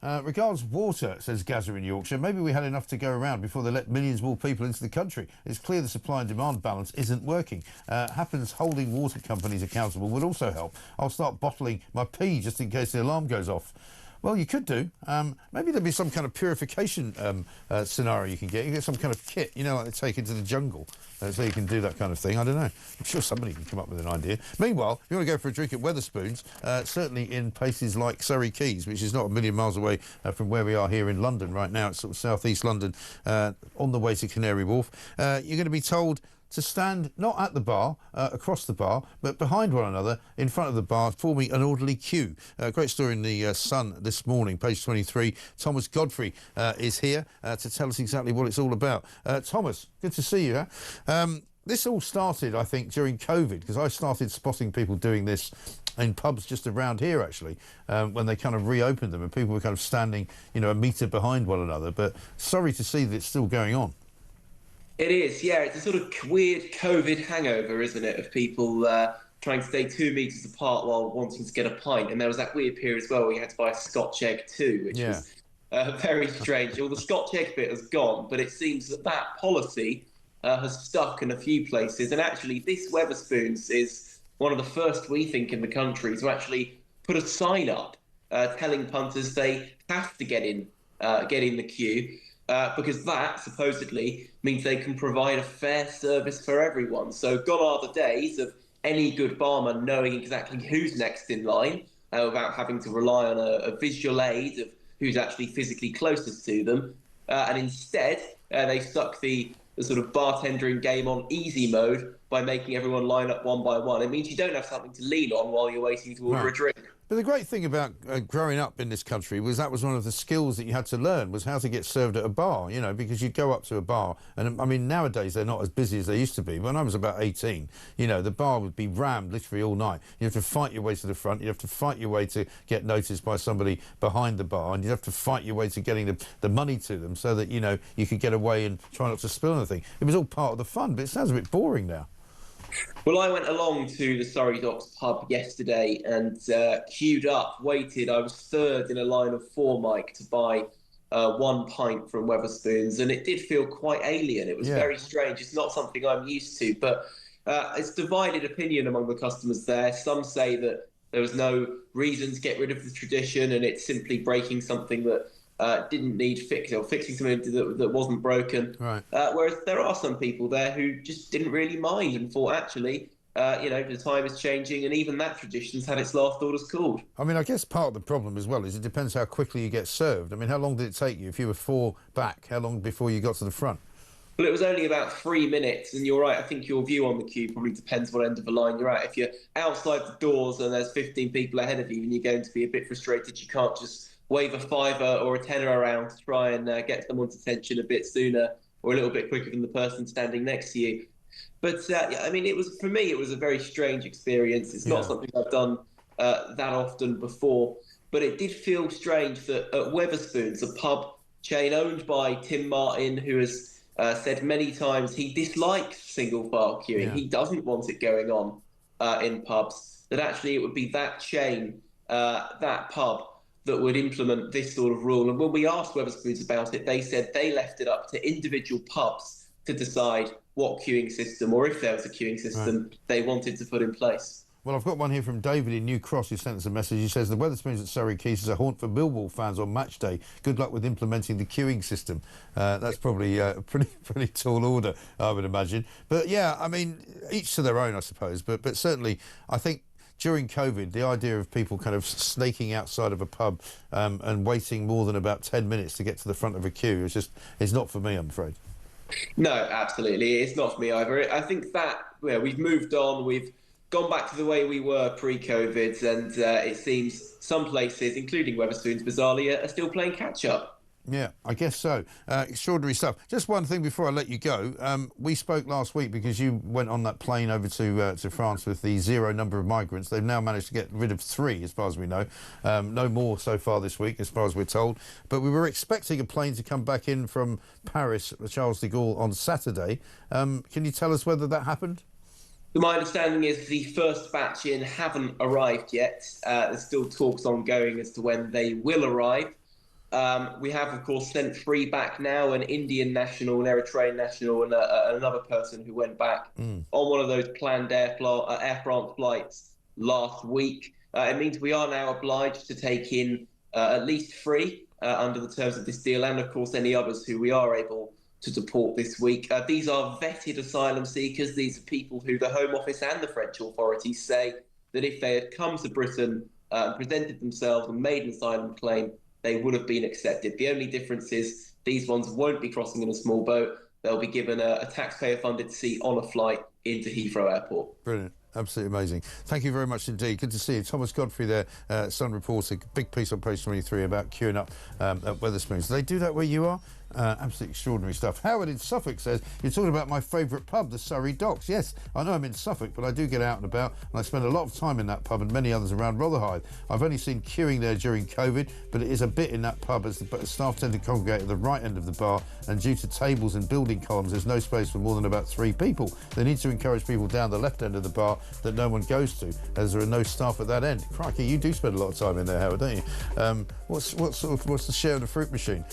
Regards water, says Gazza in Yorkshire. Maybe we had enough to go around before they let millions more people into the country. It's clear the supply and demand balance isn't working. Happens holding water companies accountable would also help. I'll start bottling my pee just in case the alarm goes off. Well, you could do. Maybe there'd be some kind of purification scenario you can get. You get some kind of kit, you know, like they take into the jungle, so you can do that kind of thing. I don't know. I'm sure somebody can come up with an idea. Meanwhile, if you want to go for a drink at Wetherspoons, certainly in places like Surrey Quays, which is not a million miles away from where we are here in London right now. It's sort of southeast London, on the way to Canary Wharf. You're going to be told to stand not at the bar, across the bar, but behind one another in front of the bar, forming an orderly queue. Great story in the Sun this morning, page 23. Thomas Godfrey is here to tell us exactly what it's all about. Thomas, good to see you. This all started, I think, during COVID, because I started spotting people doing this in pubs just around here, actually, when they kind of reopened them and people were kind of standing, you know, a metre behind one another. But sorry to see that it's still going on. It is, yeah. It's a sort of weird COVID hangover, isn't it, of people trying to stay 2 metres apart while wanting to get a pint. And there was that weird period as well where you had to buy a Scotch egg too, which was very strange. Well, the Scotch egg bit has gone, but it seems that that policy has stuck in a few places. And actually, this Wetherspoons is one of the first, we think, in the country to actually put a sign up telling punters they have to get in the queue. Because that supposedly means they can provide a fair service for everyone. So gone are the days of any good barman knowing exactly who's next in line without having to rely on a visual aid of who's actually physically closest to them. And instead, they stuck the sort of bartendering game on easy mode by making everyone line up one by one. It means you don't have something to lean on while you're waiting to order a drink. But the great thing about growing up in this country was that was one of the skills that you had to learn, was how to get served at a bar, you know, because you'd go up to a bar. And, I mean, nowadays they're not as busy as they used to be. When I was about 18, you know, the bar would be rammed literally all night. You have to fight your way to the front. You have to fight your way to get noticed by somebody behind the bar. And you have to fight your way to getting the money to them so that, you know, you could get away and try not to spill anything. It was all part of the fun, but it sounds a bit boring now. Well, I went along to the Surrey Docks pub yesterday and queued up, waited. I was third in a line of four, Mike, to buy 1 pint from Wetherspoons, and it did feel quite alien. It was very strange. It's not something I'm used to, but it's divided opinion among the customers there. Some say that there was no reason to get rid of the tradition and it's simply breaking something that didn't need fixing, or fixing something that wasn't broken. Right. Whereas there are some people there who just didn't really mind and thought, actually, you know, the time is changing, and even that tradition's had its last orders called. I mean, I guess part of the problem as well is it depends how quickly you get served. I mean, how long did it take you? If you were 4 back, how long before you got to the front? Well, it was only about 3 minutes, and you're right. I think your view on the queue probably depends what end of the line you're at. If you're outside the doors and there's 15 people ahead of you and you're going to be a bit frustrated, you can't just wave a fiver or a tenner around to try and get someone's attention a bit sooner or a little bit quicker than the person standing next to you. But I mean, for me, it was a very strange experience. It's not something I've done that often before, but it did feel strange that at Wetherspoons, a pub chain owned by Tim Martin, who has said many times he dislikes single file queuing. Yeah. He doesn't want it going on in pubs, that actually it would be that chain, that pub, that would implement this sort of rule. And when we asked Wetherspoons about it, they said they left it up to individual pubs to decide what queuing system, or if there was a queuing system, they wanted to put in place. Well, I've got one here from David in New Cross who sent us a message. He says, the Wetherspoons at Surrey Quays is a haunt for Millwall fans on match day. Good luck with implementing the queuing system. That's probably a pretty tall order, I would imagine. But yeah, I mean, each to their own, I suppose. But certainly, I think during COVID, the idea of people kind of snaking outside of a pub and waiting more than about 10 minutes to get to the front of a queue is not for me, I'm afraid. No, absolutely. It's not for me either. I think that we've moved on. We've gone back to the way we were pre-COVID, and it seems some places, including Wetherspoons, bizarrely, are still playing catch-up. Yeah, I guess so. Extraordinary stuff. Just one thing before I let you go. We spoke last week because you went on that plane over to France with the zero number of migrants. They've now managed to get rid of 3, as far as we know. No more so far this week, as far as we're told. But we were expecting a plane to come back in from Paris, Charles de Gaulle, on Saturday. Can you tell us whether that happened? My understanding is the first batch in haven't arrived yet. There's still talks ongoing as to when they will arrive. We have, of course, sent three back now, an Indian national, an Eritrean national, and another person who went back on one of those planned Air France flights last week. It means we are now obliged to take in at least three under the terms of this deal, and of course any others who we are able to deport this week. These are vetted asylum seekers. These are people who the Home Office and the French authorities say that if they had come to Britain, presented themselves and made an asylum claim, they would have been accepted. The only difference is these ones won't be crossing in a small boat. They'll be given a taxpayer-funded seat on a flight into Heathrow Airport. Brilliant. Absolutely amazing. Thank you very much indeed. Good to see you. Thomas Godfrey there, Sun reporter. Big piece on page 23 about queuing up at Wetherspoons. Do they do that where you are? Absolutely extraordinary stuff. Howard in Suffolk says, you're talking about my favourite pub, the Surrey Docks. Yes, I know I'm in Suffolk, but I do get out and about, and I spend a lot of time in that pub and many others around Rotherhithe. I've only seen queuing there during COVID, but it is a bit in that pub as the staff tend to congregate at the right end of the bar, and due to tables and building columns, there's no space for more than about 3 people. They need to encourage people down the left end of the bar that no one goes to, as there are no staff at that end. Crikey, you do spend a lot of time in there, Howard, don't you? What's the share of the fruit machine?